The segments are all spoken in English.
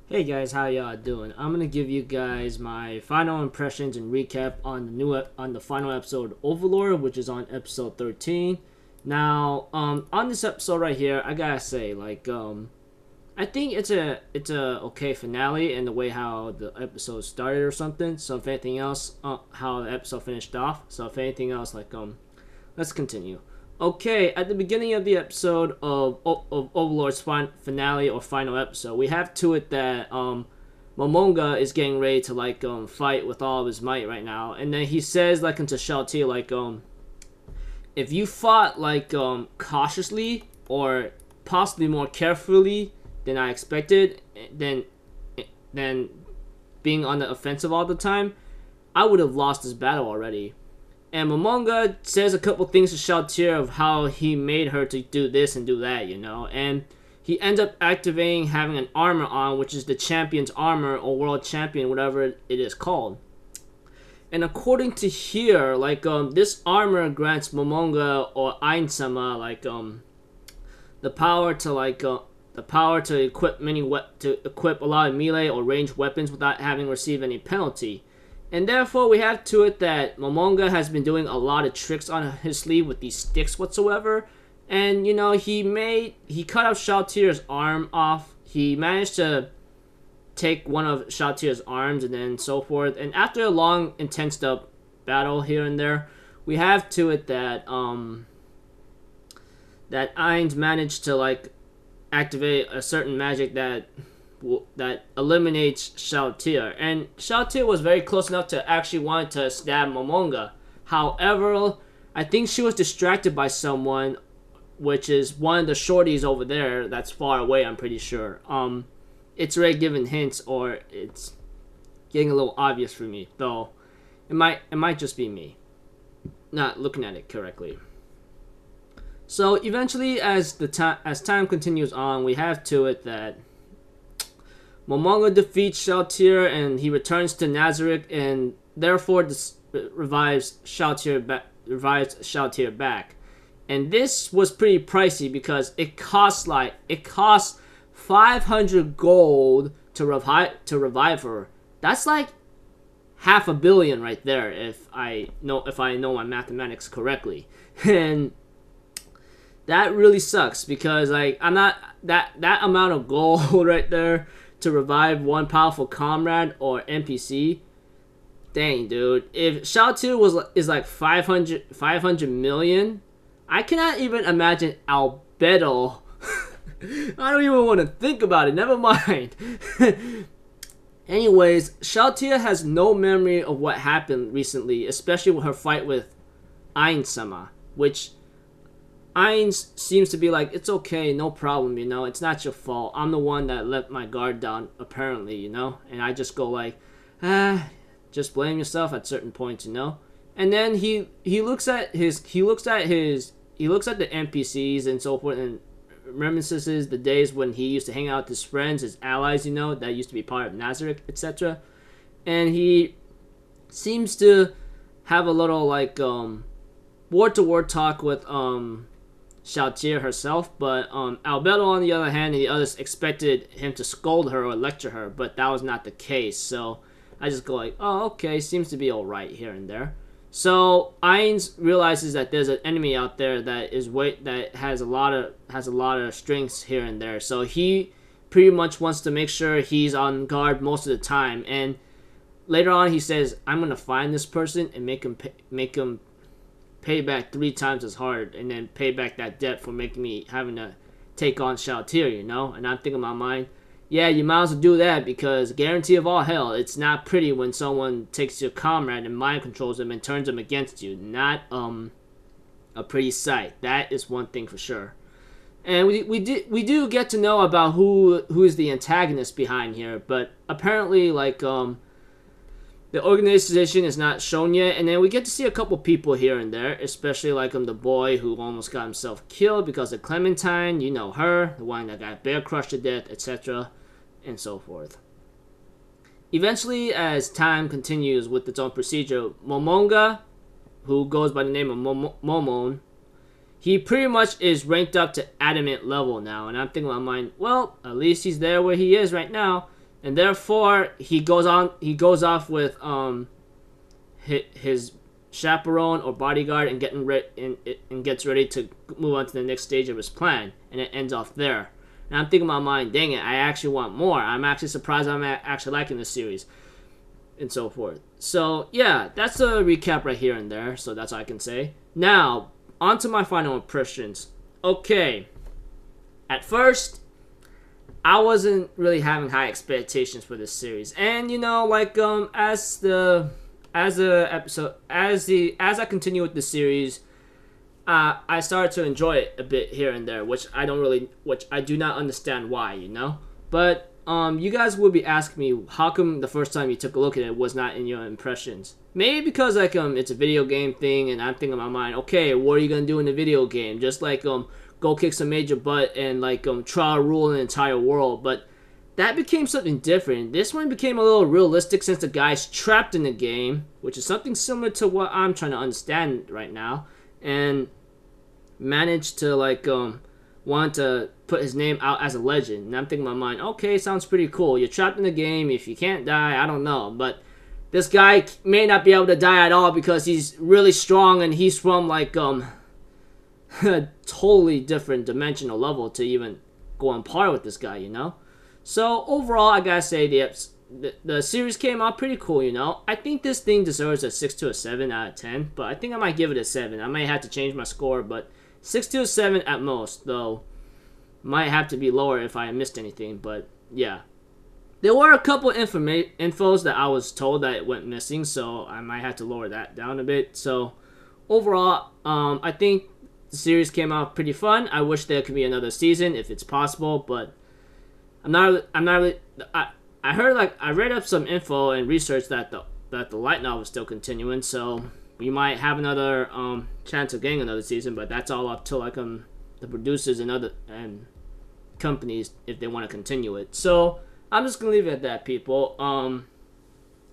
Hey guys, how y'all doing? I'm gonna give you guys my final impressions and recap on the final episode Overlord, which is on episode 13. Now, on this episode right here, I gotta say, I think it's a okay finale in the way how the episode started or something. So if anything else, how the episode finished off. So if anything else, let's continue. Okay, at the beginning of the episode of Overlord's finale or final episode, we have to it that Momonga is getting ready to fight with all of his might right now, and then he says into Shaltier if you fought cautiously or possibly more carefully than I expected, then being on the offensive all the time, I would have lost this battle already. And Momonga says a couple things to Shaltier of how he made her to do this and do that, and he ends up activating having an armor on, which is the champion's armor or world champion, whatever it is called. And according to here, this armor grants Momonga or Ainsama the power to equip a lot of melee or ranged weapons without having received any penalty. And therefore, we have to it that Momonga has been doing a lot of tricks on his sleeve with these sticks whatsoever. And, he cut off Shaltier's arm off. He managed to take one of Shaltier's arms and then so forth. And after a long, intense battle here and there, we have to it that, that Ainz managed to, activate a certain magic that eliminates Shaltier, and Shaltier was very close enough to actually want to stab Momonga. However, I think she was distracted by someone, which is one of the shorties over there that's far away, I'm pretty sure. It's already given hints, or it's getting a little obvious for me, though it might just be me not looking at it correctly. So eventually, as time continues on, we have to it that Momonga defeats Shaltier and he returns to Nazarick and therefore revives Shaltier back. And this was pretty pricey because it costs 500 gold to revive her. That's like $500 million right there if I know my mathematics correctly. And that really sucks because I'm not that amount of gold right there to revive one powerful comrade or NPC. Dang, dude. If Shaltier is like 500 million, I cannot even imagine Albedo. I don't even want to think about it. Never mind. Anyways, Shaltier has no memory of what happened recently, especially with her fight with Ainsama, which Ainz seems to be like, it's okay, no problem, it's not your fault. I'm the one that let my guard down, apparently, and I just go just blame yourself at certain points, And then he looks at the NPCs and so forth and reminisces the days when he used to hang out with his friends, his allies, that used to be part of Nazarick, etc. And he seems to have a little word-to-word talk with Shaltier herself, but Albedo, on the other hand, and the others expected him to scold her or lecture her, but that was not the case. So I just go oh, okay, seems to be all right here and there. So Ainz realizes that there's an enemy out there that has a lot of strengths here and there. So he pretty much wants to make sure he's on guard most of the time. And later on, he says, "I'm gonna find this person and make him pay back 3 times as hard, and then pay back that debt for making me having to take on Shaltier, And I'm thinking in my mind, yeah, you might as well do that because guarantee of all hell, it's not pretty when someone takes your comrade and mind controls him and turns him against you. Not a pretty sight. That is one thing for sure. And we do get to know about who is the antagonist behind here, but apparently the organization is not shown yet, and then we get to see a couple people here and there, especially the boy who almost got himself killed because of Clementine, her, the one that got bear crushed to death, etc., and so forth. Eventually, as time continues with its own procedure, Momonga, who goes by the name of Momon, he pretty much is ranked up to adamant level now, and I'm thinking in my mind, well, at least he's there where he is right now. and therefore he goes off with his chaperone or bodyguard and gets ready to move on to the next stage of his plan, and it ends off there. And I'm thinking in my mind, dang it, I actually want more. I'm actually surprised I'm actually liking this series, and so forth. So yeah, that's a recap right here and there. So that's all I can say. Now on to my final impressions. Okay, at first I wasn't really having high expectations for this series, and you know, like as I continue with the series, I started to enjoy it a bit here and there, which I do not understand why, you know. But you guys will be asking me, how come the first time you took a look at it was not in your impressions? Maybe because like it's a video game thing, and I'm thinking in my mind, okay, what are you gonna do in the video game? Just like go kick some major butt and like try to rule an entire world, but that became something different. This one became a little realistic since the guy's trapped in the game, which is something similar to what I'm trying to understand right now, and managed to like want to put his name out as a legend. And I'm thinking in my mind, okay, sounds pretty cool. You're trapped in the game. If you can't die, I don't know, but this guy may not be able to die at all because he's really strong and he's from like a totally different dimensional level to even go on par with this guy, you know. So overall, I gotta say the series came out pretty cool, you know. I think this thing deserves a 6 to a 7 out of 10, but I think I might give it a 7. I might have to change my score, but 6 to a 7 at most, though might have to be lower if I missed anything, but yeah. There were a couple infos that I was told that it went missing, so I might have to lower that down a bit. So overall, I think the series came out pretty fun. I wish there could be another season if it's possible, but I heard, like, I read up some info and research that the light novel is still continuing, so we might have another chance of getting another season, but that's all up to like the producers and companies if they want to continue it. So I'm just gonna leave it at that, people.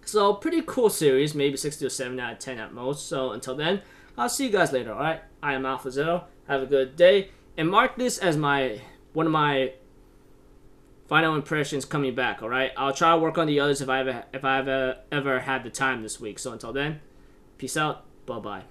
So pretty cool series, maybe 6 to a 7 out of 10 at most. So until then, I'll see you guys later. All right, I am Alpha Zero. Have a good day, and mark this as one of my final impressions coming back. All right, I'll try to work on the others if I ever have the time this week. So until then, peace out. Bye bye.